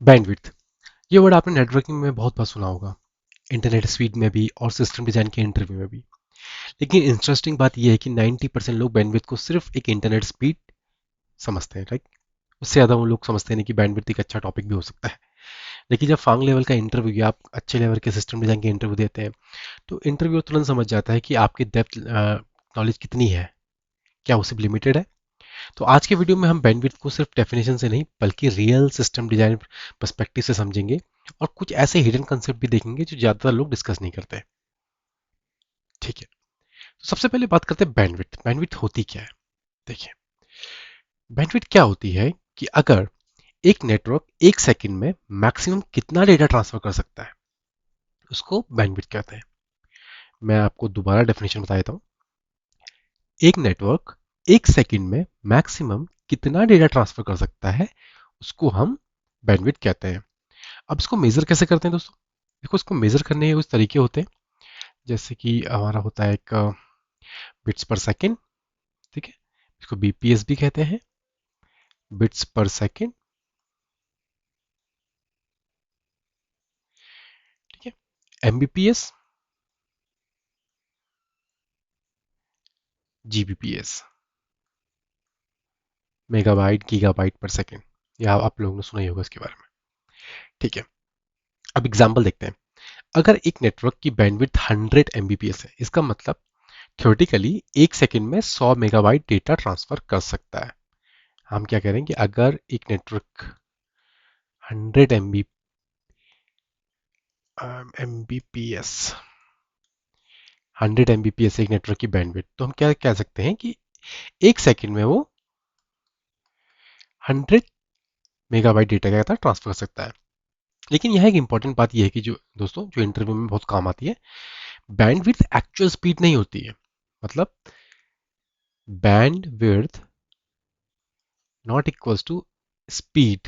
Bandwidth, ये word आपने networking में बहुत बार सुना होगा, इंटरनेट स्पीड में भी और सिस्टम डिजाइन के इंटरव्यू में भी। लेकिन इंटरेस्टिंग बात यह है कि 90% लोग बैंडविड्थ को सिर्फ एक इंटरनेट स्पीड समझते हैं, राइट। उससे ज़्यादा वो लोग समझते नहीं कि बैंडविड्थ एक अच्छा टॉपिक भी हो सकता है। लेकिन जब फांग लेवल का इंटरव्यू या आप अच्छे लेवल के सिस्टम डिजाइन के इंटरव्यू देते हैं, तो इंटरव्यू तुरंत समझ जाता है कि आपकी डेप्थ नॉलेज कितनी है, क्या वो सिर्फ लिमिटेड है। तो आज के वीडियो में हम बैंडविड्थ को सिर्फ डेफिनेशन से नहीं बल्कि रियल सिस्टम डिजाइन पर्सपेक्टिव से समझेंगे, और कुछ ऐसे हिडन कंसेप्ट भी देखेंगे जो ज़्यादातर लोग डिस्कस नहीं करते। ठीक है, तो सबसे पहले बात करते हैं बैंडविड्थ। बैंडविड्थ होती क्या है? देखिए, बैंडविड्थ क्या होती है कि अगर एक नेटवर्क एक सेकंड में मैक्सिमम कितना डेटा ट्रांसफर कर सकता है, उसको बैंडविड्थ कहते हैं। मैं आपको दोबारा डेफिनेशन बता देता हूँ। एक नेटवर्क एक सेकंड में मैक्सिमम कितना डेटा ट्रांसफर कर सकता है, उसको हम बैंडविड्थ कहते हैं। अब इसको मेजर कैसे करते हैं दोस्तों? देखो, इसको मेजर करने के कुछ तरीके होते हैं। जैसे कि हमारा होता है एक बिट्स पर सेकंड, ठीक है, इसको बीपीएस भी कहते हैं, बिट्स पर सेकंड। ठीक है, एमबीपीएस, जीबीपीएस, मेगाबाइट गीगाबाइट पर सेकंड। या आप लोगों ने सुना ही होगा इसके बारे में। ठीक है, अब एग्जांपल देखते हैं। अगर एक नेटवर्क की बैंडविड्थ 100 एमबीपीएस है, इसका मतलब थ्योरेटिकली एक सेकंड में 100 मेगाबाइट डेटा ट्रांसफर कर सकता है। हम क्या कह रहे हैं कि अगर एक नेटवर्क 100 एमबीपीएस 100 एमबीपीएस एक नेटवर्क की बैंडविड्थ, तो हम क्या कह सकते हैं कि एक सेकंड में वो 100 मेगाबाइट डेटा क्या ट्रांसफर कर सकता है। लेकिन यह एक इंपॉर्टेंट बात यह है कि जो दोस्तों जो इंटरव्यू में बहुत काम आती है, बैंडविड्थ एक्चुअल स्पीड नहीं होती है। मतलब bandwidth not equals to speed.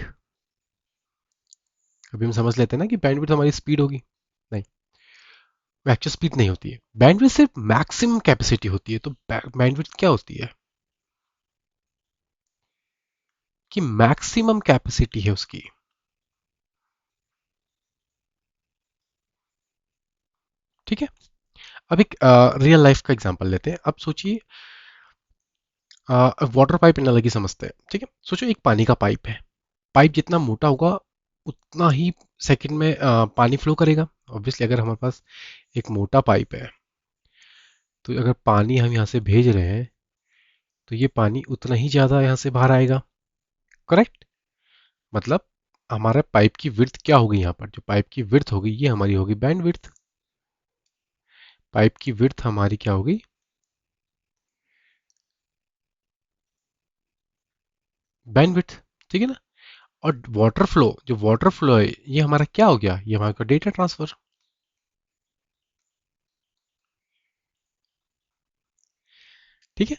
अभी हम समझ लेते हैं ना कि बैंडविड्थ हमारी स्पीड होगी, नहीं, वो एक्चुअल स्पीड नहीं होती है। बैंडविड्थ सिर्फ मैक्सिमम कैपेसिटी होती है। तो बैंडविड्थ क्या होती है कि मैक्सिमम कैपेसिटी है उसकी। ठीक है, अब एक रियल लाइफ का एग्जांपल लेते हैं। अब सोचिए, वाटर पाइप एनालॉजी समझते हैं। ठीक है, सोचो एक पानी का पाइप है। पाइप जितना मोटा होगा उतना ही सेकंड में पानी फ्लो करेगा। ऑब्वियसली अगर हमारे पास एक मोटा पाइप है, तो अगर पानी हम यहाँ से भेज रहे हैं, तो ये पानी उतना ही ज़्यादा यहाँ से बाहर आएगा। करेक्ट? मतलब हमारा पाइप की विड्थ क्या होगी, यहाँ पर जो पाइप की विड्थ होगी ये हमारी होगी बैंड विड्थ। पाइप की विड्थ हमारी क्या होगी? Band width. ठीक है ना? और वाटर फ्लो है, ये हमारा क्या हो गया? ये हमारा डेटा ट्रांसफर। ठीक है,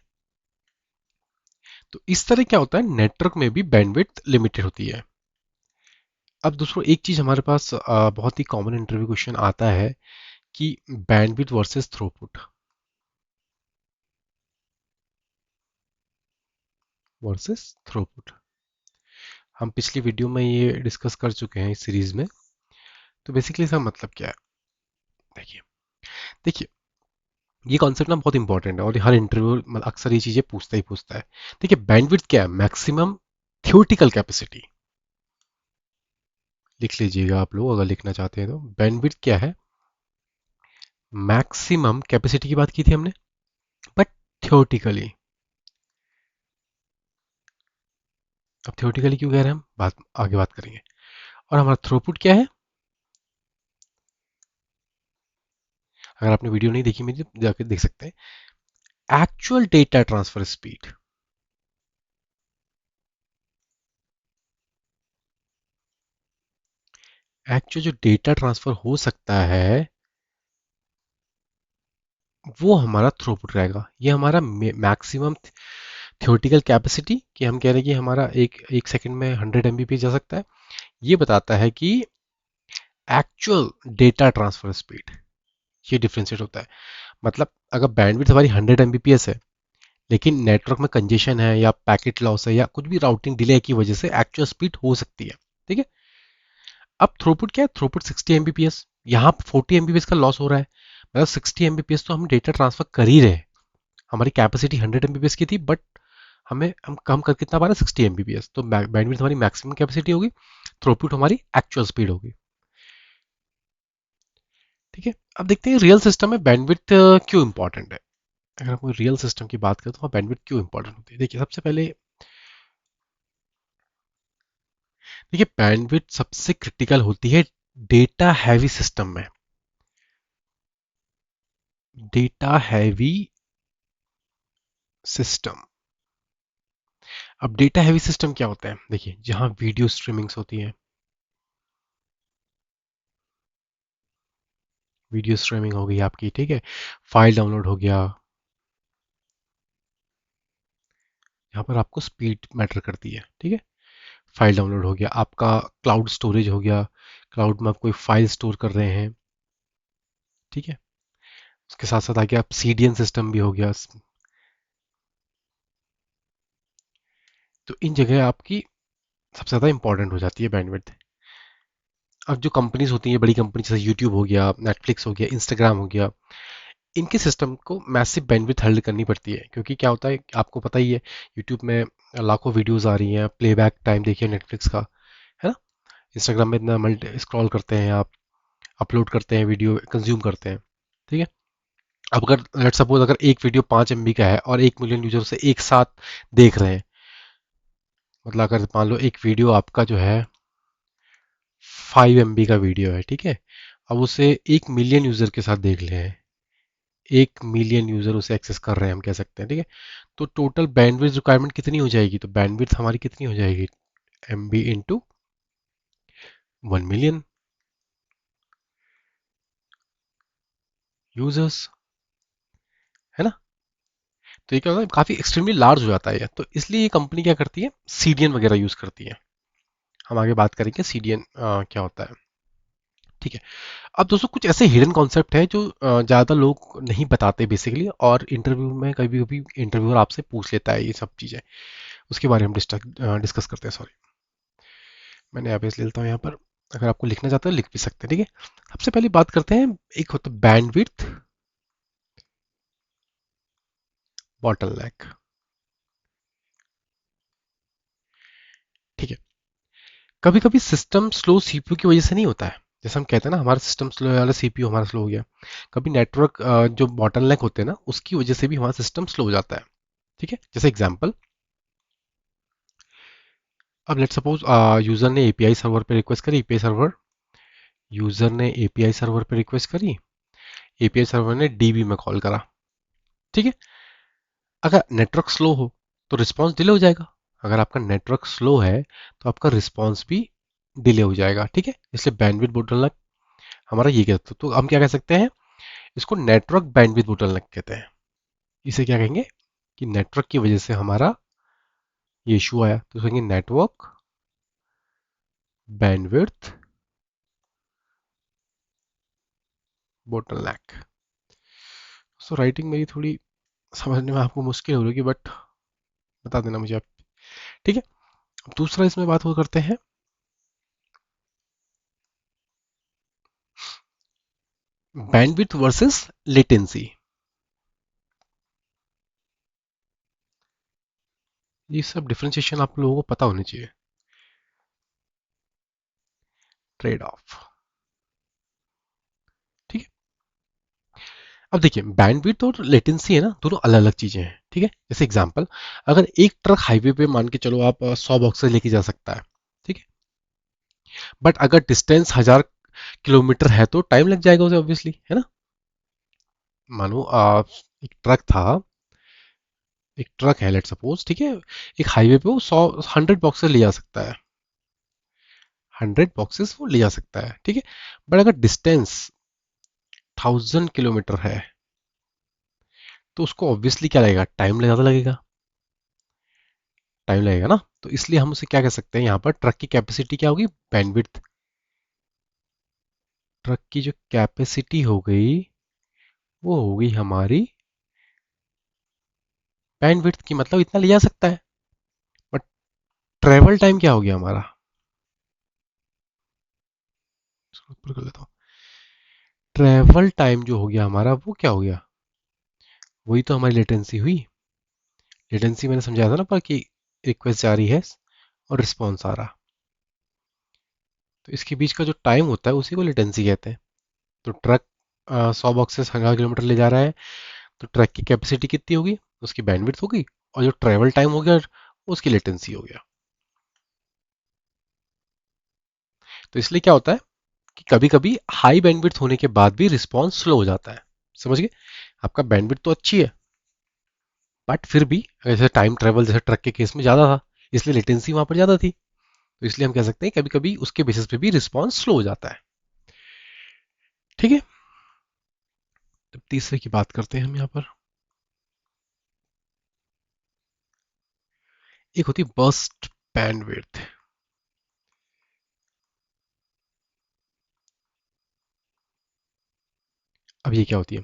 तो इस तरह क्या होता है, नेटवर्क में भी बैंडविड्थ लिमिटेड होती है। अब दूसरों एक चीज हमारे पास बहुत ही कॉमन इंटरव्यू क्वेश्चन आता है कि bandwidth versus throughput. Versus throughput, हम पिछली वीडियो में ये डिस्कस कर चुके हैं इस सीरीज में। तो बेसिकली इसका मतलब क्या है? देखिए, देखिए, ये कॉन्सेप्ट ना बहुत इंपॉर्टेंट है और हर इंटरव्यू अक्सर ये चीजें पूछता है। देखिए, बैंडविड्थ क्या है? Maximum theoretical capacity. लिख लीजिएगा आप लोग अगर लिखना चाहते हैं तो। बैंडविड्थ क्या है? मैक्सिमम कैपेसिटी की बात की थी हमने, बट थियोरेटिकली। अब थियोरेटिकली क्यों कह रहे हैं हम, बात आगे बात करेंगे। और हमारा थ्रूपुट क्या है? अगर आपने वीडियो नहीं देखी मेरी तो जाकर देख सकते हैं। Actual data transfer speed. Actual जो डेटा ट्रांसफर हो सकता है वो हमारा थ्रूपुट रहेगा। ये हमारा मैक्सिमम थियोरेटिकल कैपेसिटी, कि हम कह रहे हैं कि हमारा एक एक सेकंड में 100 एमबीपी जा सकता है, ये बताता है कि एक्चुअल डेटा ट्रांसफर स्पीड, ये डिफ्रेंशिएट होता है। मतलब अगर बैंडविड्थ हमारी 100 एमबीपीएस है, लेकिन नेटवर्क में कंजेशन है या पैकेट लॉस है या कुछ भी राउटिंग डिले की वजह से एक्चुअल स्पीड हो सकती है। ठीक है, अब थ्रूपुट क्या है, थ्रूपुट 60 एमबीपीएस, यहाँ 40 एमबीपीएस का लॉस हो रहा है, मतलब 60 एमबीपीएस तो हम डेटा ट्रांसफर कर ही रहे हैं। हमारी कैपेसिटी 100 एमबीपीएस की थी, बट हम कम कर कितना पा रहे हैं, 60 एमबीपीएस। तो बैंडविड्थ हमारी मैक्सिमम कैपेसिटी होगी, थ्रूपुट हमारी एक्चुअल स्पीड होगी। ठीक है, अब देखते हैं रियल सिस्टम में बैंडविड्थ क्यों इंपॉर्टेंट है। अगर हम कोई रियल सिस्टम की बात करें तो वहाँ बैंडविड्थ क्यों इंपॉर्टेंट होती है, देखिए सबसे पहले, देखिए बैंडविड्थ सबसे क्रिटिकल होती है डेटा हैवी सिस्टम में। डेटा हैवी सिस्टम, अब डेटा हैवी सिस्टम क्या होता है, देखिए जहां वीडियो स्ट्रीमिंग्स होती है, वीडियो स्ट्रीमिंग हो गई आपकी, ठीक है, फाइल डाउनलोड हो गया, यहाँ पर आपको स्पीड मैटर करती है, ठीक है। फाइल डाउनलोड हो गया आपका, क्लाउड स्टोरेज हो गया, क्लाउड में आप कोई फाइल स्टोर कर रहे हैं, ठीक है। उसके साथ साथ आगे आप सीडीएन सिस्टम भी हो गया, तो इन जगह आपकी सबसे ज़्यादा इंपॉर्टेंट हो जाती है बैंडविड्थ। अब जो कंपनीज होती हैं बड़ी कंपनी, जैसे यूट्यूब हो गया, नेटफ्लिक्स हो गया, इंस्टाग्राम हो गया, इनके सिस्टम को मैसिव बैंडविड्थ होल्ड करनी पड़ती है, क्योंकि क्या होता है आपको पता ही है, यूट्यूब में लाखों वीडियोस आ रही हैं, प्लेबैक टाइम देखिए नेटफ्लिक्स का, है ना। इंस्टाग्राम में इतना मल्टी स्क्रॉल करते हैं आप, अपलोड करते हैं वीडियो, कंज्यूम करते हैं, ठीक है। अब अगर लेट सपोज अगर एक वीडियो 5 MB का है और 1 मिलियन यूजर से एक साथ देख रहे हैं, मतलब अगर मान लो एक वीडियो आपका जो है 5 MB का वीडियो है, ठीक है, अब उसे 1 मिलियन यूजर के साथ देख ले हैं, 1 मिलियन यूजर उसे एक्सेस कर रहे हैं हम कह सकते हैं, ठीक है। तो टोटल बैंडविड्थ रिक्वायरमेंट कितनी हो जाएगी, तो बैंडविड्थ हमारी कितनी हो जाएगी, MB इंटू 1 मिलियन यूजर्स, है ना। तो ये क्या होता है, काफी एक्सट्रीमली लार्ज हो जाता है ये, तो इसलिए ये कंपनी क्या करती है, सीडीएन वगैरह यूज करती है। हम आगे बात करेंगे सीडीएन क्या होता है, ठीक है। अब दोस्तों कुछ ऐसे हिडन कॉन्सेप्ट है जो ज़्यादा लोग नहीं बताते बेसिकली, और इंटरव्यू में कभी कभी इंटरव्यूअर आपसे पूछ लेता है ये सब चीज़ें, उसके बारे में डिस्कस करते हैं, सॉरी। मैंने यहाँ पे इसलिए लेता हूँ यहाँ पर, अगर आपको लिखना चाहते हो लिख भी सकते हैं, ठीक है। सबसे पहले बात करते हैं, एक होता है बैंडविड्थ बॉटलनेक, ठीक है। कभी कभी सिस्टम स्लो सीपीयू की वजह से नहीं होता है, जैसे हम कहते हैं ना हमारा सिस्टम स्लो है, वाला सीपीयू हमारा स्लो हो गया। कभी नेटवर्क जो बॉटलनेक होते हैं ना, उसकी वजह से भी हमारा सिस्टम स्लो हो जाता है, ठीक है। जैसे एग्जांपल, अब लेट सपोज यूजर ने एपीआई सर्वर पे रिक्वेस्ट करी, एपीआई सर्वर, यूजर ने एपीआई सर्वर पे रिक्वेस्ट करी, एपीआई सर्वर ने डीबी में कॉल करा, ठीक है। अगर नेटवर्क स्लो हो तो रिस्पांस डिले हो जाएगा, अगर आपका नेटवर्क स्लो है तो आपका रिस्पांस भी डिले हो जाएगा, ठीक है। इसलिए बैंडविड्थ बोटलनेक हमारा ये कहते हैं, तो हम क्या कह सकते हैं, इसको नेटवर्क बैंडविड्थ बोटलनेक कहते हैं। इसे क्या कहेंगे कि नेटवर्क की वजह से हमारा ये इशू आया, तो कहेंगे network bandwidth bottleneck. So writing मेरी थोड़ी समझने में आपको मुश्किल हो रही है, बट बता देना मुझे आप, ठीक है। अब दूसरा इसमें बात हो करते हैं बैंडविड्थ वर्सेस लेटेंसी। ये सब डिफरेंशिएशन आप लोगों को पता होनी चाहिए, ट्रेड ऑफ, ठीक है। अब देखिए बैंडविड्थ और लेटेंसी है ना, दोनों अलग अलग चीजें हैं, ठीक है। जैसे एग्जांपल, अगर एक ट्रक हाईवे पे मान के चलो आप 100 बॉक्सेस लेके जा सकता है, ठीक है, बट अगर डिस्टेंस 1000 किलोमीटर है तो टाइम लग जाएगा उसे, ऑब्वियसली, है ना। मानो एक ट्रक था, एक ट्रक है लेट सपोज, ठीक है, एक हाईवे पे वो 100 बॉक्सेस ले जा सकता है, 100 बॉक्सेस वो ले जा सकता है, ठीक है। बट अगर डिस्टेंस 1000 किलोमीटर है तो उसको ऑब्वियसली क्या लगेगा, टाइम ज़्यादा लगेगा, टाइम लगेगा ना। तो इसलिए हम उसे क्या कह सकते हैं, यहाँ पर ट्रक की कैपेसिटी क्या होगी, बैंडविड्थ, ट्रक की जो कैपेसिटी हो गई वो होगी हमारी बैंडविड्थ की, मतलब इतना ले जा सकता है। बट ट्रेवल टाइम क्या हो गया हमारा, ऊपर कर लेता हूँ। ट्रैवल टाइम जो हो गया हमारा, वो क्या हो गया? वही तो हमारी लेटेंसी हुई। लेटेंसी मैंने समझाया था ना पर कि रिक्वेस्ट जा रही है और रिस्पॉन्स आ रहा, तो इसके बीच का जो टाइम होता है उसी को लेटेंसी कहते हैं। तो ट्रक 100 बॉक्सेस 1000 किलोमीटर ले जा रहा है, तो ट्रक की कैपेसिटी कितनी होगी? उसकी बैंडविड्थ होगी, और जो ट्रैवल टाइम हो गया उसकी लेटेंसी हो गया। तो इसलिए क्या होता है कि कभी कभी हाई बैंडविड्थ होने के बाद भी रिस्पॉन्स स्लो हो जाता है। समझ गए? आपका बैंडविड्थ तो अच्छी है, बट फिर भी जैसे टाइम ट्रेवल जैसे ट्रक के केस में ज़्यादा था, इसलिए लेटेंसी वहां पर ज़्यादा थी। तो इसलिए हम कह सकते हैं कभी कभी उसके बेसिस पे भी रिस्पॉन्स स्लो हो जाता है। ठीक है। तो तीसरे की बात करते हैं हम यहाँ पर। एक होती है बर्स्ट बैंडविड्थ। अब ये क्या होती है?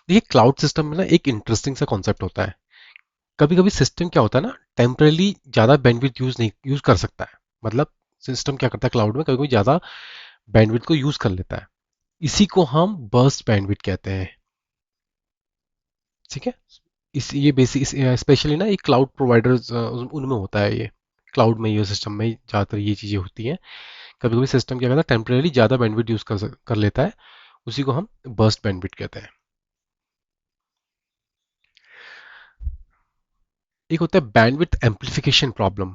देखिए, क्लाउड सिस्टम में ना एक इंटरेस्टिंग सा कॉन्सेप्ट होता है। कभी कभी सिस्टम क्या होता है ना, टेम्परली ज़्यादा बैंडविड्थ यूज नहीं यूज कर सकता है। मतलब सिस्टम क्या करता है क्लाउड में, कभी कभी ज़्यादा बैंडविड्थ को यूज कर लेता है। इसी को हम बर्स्ट बैंडविड्थ कहते हैं। ठीक है। इस ये बेसिक स्पेशली ना ये क्लाउड प्रोवाइडर्स उनमें होता है ये। क्लाउड में ये सिस्टम में ज़्यादातर ये चीज़ें होती हैं। कभी कभी सिस्टम क्या करता है, टेम्परेली ज़्यादा बैंडविड्थ यूज़ कर लेता है। उसी को हम बर्स्ट बैंडविड्थ कहते हैं। एक होता है bandwidth amplification problem.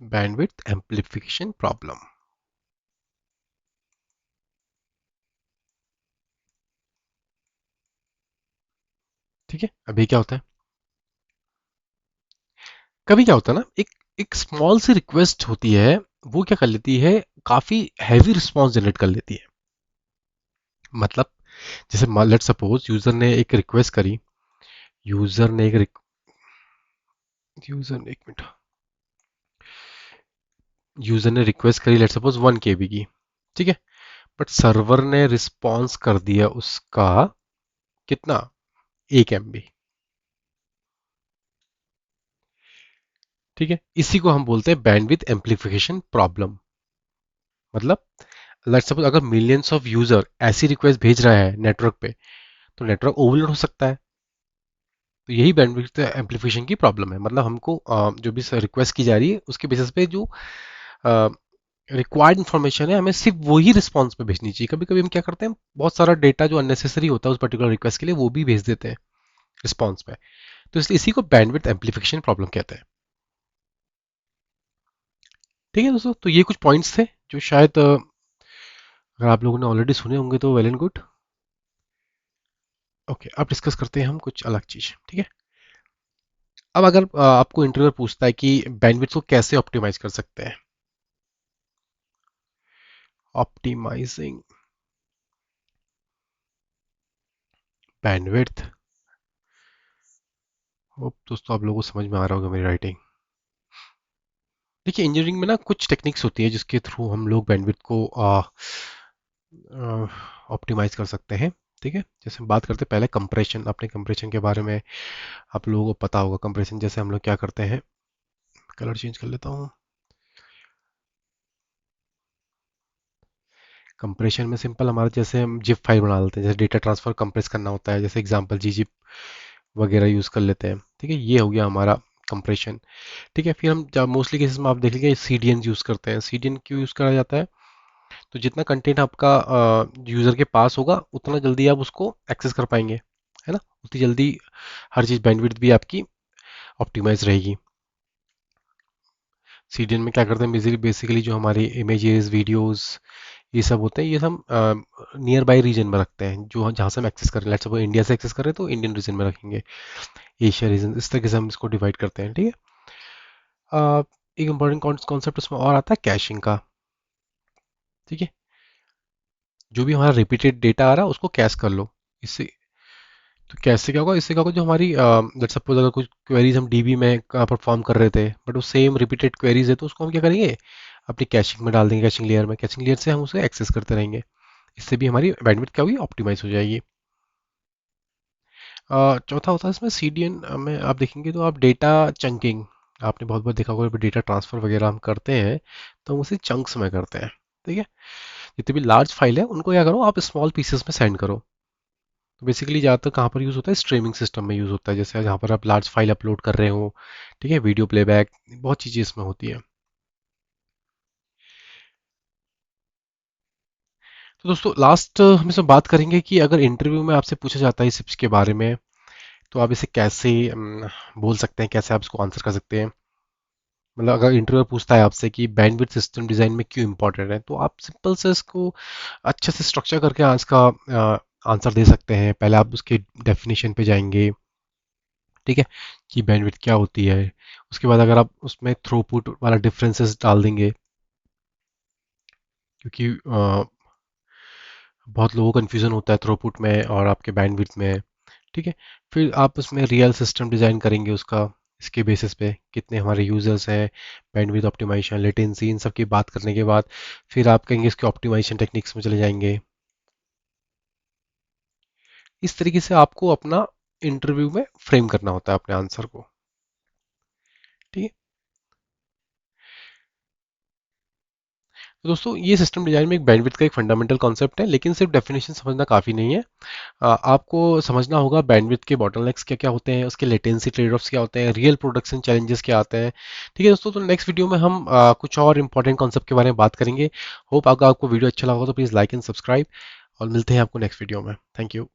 Bandwidth amplification problem. ठीक है। अभी क्या होता है, कभी क्या होता है ना, एक एक स्मॉल सी रिक्वेस्ट होती है, वो क्या कर लेती है, काफी हैवी रिस्पॉन्स जनरेट कर लेती है। मतलब जैसे लेट सपोज यूजर ने एक रिक्वेस्ट करी। यूजर ने एक यूजर एक मिनट यूजर ने रिक्वेस्ट करी लेट सपोज 1 KB की। ठीक है। बट सर्वर ने रिस्पॉन्स कर दिया उसका कितना, 1 MB। ठीक है। इसी को हम बोलते हैं बैंडविड्थ एम्पलीफिकेशन प्रॉब्लम। मतलब लेट्स सपोज अगर मिलियंस ऑफ यूजर ऐसी रिक्वेस्ट भेज रहा है नेटवर्क पे, तो नेटवर्क ओवरलोड हो सकता है। तो यही बैंडविड्थ एम्पलीफिकेशन की प्रॉब्लम है। मतलब हमको जो भी रिक्वेस्ट की जा रही है उसके बेसिस पे जो रिक्वायर्ड इन्फॉर्मेशन है, हमें सिर्फ वही रिस्पॉन्स पे भेजनी चाहिए। कभी कभी हम क्या करते हैं, बहुत सारा डेटा जो अननेसेसरी होता है उस पर्टिकुलर रिक्वेस्ट के लिए वो भी भेज देते हैं रिस्पॉन्स में। तो इसलिए इसी को बैंडविड्थ एम्पलीफिकेशन प्रॉब्लम कहते हैं। ठीक है दोस्तों, तो ये कुछ पॉइंट्स थे जो शायद अगर आप लोगों ने ऑलरेडी सुने होंगे तो वेल एंड गुड। ओके, अब डिस्कस करते हैं हम कुछ अलग चीज। ठीक है। अब अगर आपको इंटरव्यूअर पूछता है कि बैंडविड्थ को कैसे ऑप्टिमाइज कर सकते हैं, ऑप्टिमाइजिंग बैंडविड्थ। होप दोस्तों आप लोगों को समझ में आ रहा होगा मेरी राइटिंग। देखिए, इंजीनियरिंग में ना कुछ टेक्निक्स होती है जिसके थ्रू हम लोग बैंडविड्थ को ऑप्टिमाइज कर सकते हैं। ठीक है। जैसे हम बात करते हैं पहले कंप्रेशन, अपने कंप्रेशन के बारे में आप लोगों को पता होगा। कंप्रेशन जैसे हम लोग क्या करते हैं, कलर चेंज कर लेता हूँ। कंप्रेशन में सिंपल हमारा जैसे हम जिप फाइल बना लेते हैं, जैसे डेटा ट्रांसफर कंप्रेस करना होता है, जैसे एग्जांपल जी वगैरह यूज़ कर लेते हैं। ठीक है, ये हो गया हमारा कंप्रेशन। ठीक है। फिर हम जब मोस्टली केसेस में आप देख लीजिए CDN यूज़ करते हैं। CDN क्यों यूज़ करा जाता है? तो जितना कंटेंट आपका यूज़र के पास होगा उतना जल्दी आप उसको एक्सेस कर पाएंगे, है ना, उतनी जल्दी हर चीज़ बैंडविड्थ भी आपकी ऑप्टिमाइज रहेगी। CDN में क्या करते हैं, बेसिकली जो हमारी इमेजेस वीडियोस ये सब होते हैं, ये सब नियर बाय रीजन में रखते हैं, जो जहाँ से हम एक्सेस करें। लेट्स सपोज इंडिया से एक्सेस करें तो इंडियन रीजन में रखेंगे, एशिया रीजन, इस तरीके से हम इसको डिवाइड करते हैं। ठीक है। एक इंपॉर्टेंट कॉन्सेप्ट उसमें और आता है कैशिंग का। ठीक है। जो भी हमारा रिपीटेड डेटा आ रहा है उसको कैश कर लो। इससे तो कैसे क्या होगा, इससे क्या होगा, जो हमारी लेट सपोज अगर कुछ क्वेरीज हम DB में परफॉर्म कर रहे थे, बट वो सेम रिपीटेड क्वेरीज है, तो उसको हम क्या करेंगे, अपनी कैशिंग में डाल देंगे, कैशिंग लेयर में। कैशिंग लेयर से हम उसे एक्सेस करते रहेंगे। इससे भी हमारी बैंडविड्थ क्या होगी, ऑप्टिमाइज हो जाएगी। चौथा होता है इसमें CDN में आप देखेंगे तो आप डेटा चंकिंग। आपने बहुत बार देखा होगा डेटा ट्रांसफर वगैरह हम करते हैं तो हम उसे चंक्स में करते हैं। ठीक है, जितने भी लार्ज फाइल है उनको क्या करो, आप स्मॉल पीसेस में सेंड करो। तो बेसिकली ज़्यादातर कहाँ पर यूज़ होता है, स्ट्रीमिंग सिस्टम में यूज़ होता है, जैसे जहाँ पर आप लार्ज फाइल अपलोड कर रहे हो। ठीक है, वीडियो प्लेबैक, बहुत चीज़ें इसमें होती है। तो दोस्तों लास्ट हम इसमें बात करेंगे कि अगर इंटरव्यू में आपसे पूछा जाता है इस चिप्स के बारे में, तो आप इसे कैसे बोल सकते हैं, कैसे आप इसको आंसर कर सकते हैं। मतलब अगर इंटरव्यू पूछता है आपसे कि बैंडविड्थ सिस्टम डिज़ाइन में क्यों इंपॉर्टेंट है, तो आप सिंपल से इसको अच्छे से स्ट्रक्चर करके आज का आंसर दे सकते हैं। पहले आप उसके डेफिनेशन पे जाएंगे। ठीक है, कि बैंडविड्थ क्या होती है। उसके बाद अगर आप उसमें थ्रूपुट वाला डिफरेंसेस डाल देंगे, क्योंकि बहुत लोगों को कन्फ्यूज़न होता है थ्रूपुट में और आपके बैंडविड्थ में। ठीक है, फिर आप उसमें रियल सिस्टम डिज़ाइन करेंगे उसका, इसके बेसिस पे कितने हमारे यूजर्स हैं, बैंडविड्थ ऑप्टिमाइजेशन, लेटेंसी, इन सब की बात करने के बाद फिर आप कहेंगे इसके ऑप्टिमाइजेशन टेक्निक्स में चले जाएंगे। इस तरीके से आपको अपना इंटरव्यू में फ्रेम करना होता है अपने आंसर को। ठीक है, तो दोस्तों ये सिस्टम डिजाइन में एक बैंडविड्थ का एक फंडामेंटल कॉन्सेप्ट है, लेकिन सिर्फ डेफिनेशन समझना काफ़ी नहीं है। आपको समझना होगा बैंडविड्थ के बॉटलनेक्स क्या क्या होते हैं, उसके लेटेंसी ट्रेड ऑफ्स क्या होते हैं, रियल प्रोडक्शन चैलेंजेस क्या आते हैं। ठीक है दोस्तों, तो नेक्स्ट वीडियो में हम कुछ और इंपॉर्टेंट कॉन्सेप्ट के बारे में बात करेंगे। होप अगर आपको वीडियो अच्छा लगा हो तो प्लीज़ लाइक एंड सब्सक्राइब, और मिलते हैं आपको नेक्स्ट वीडियो में। Thank you.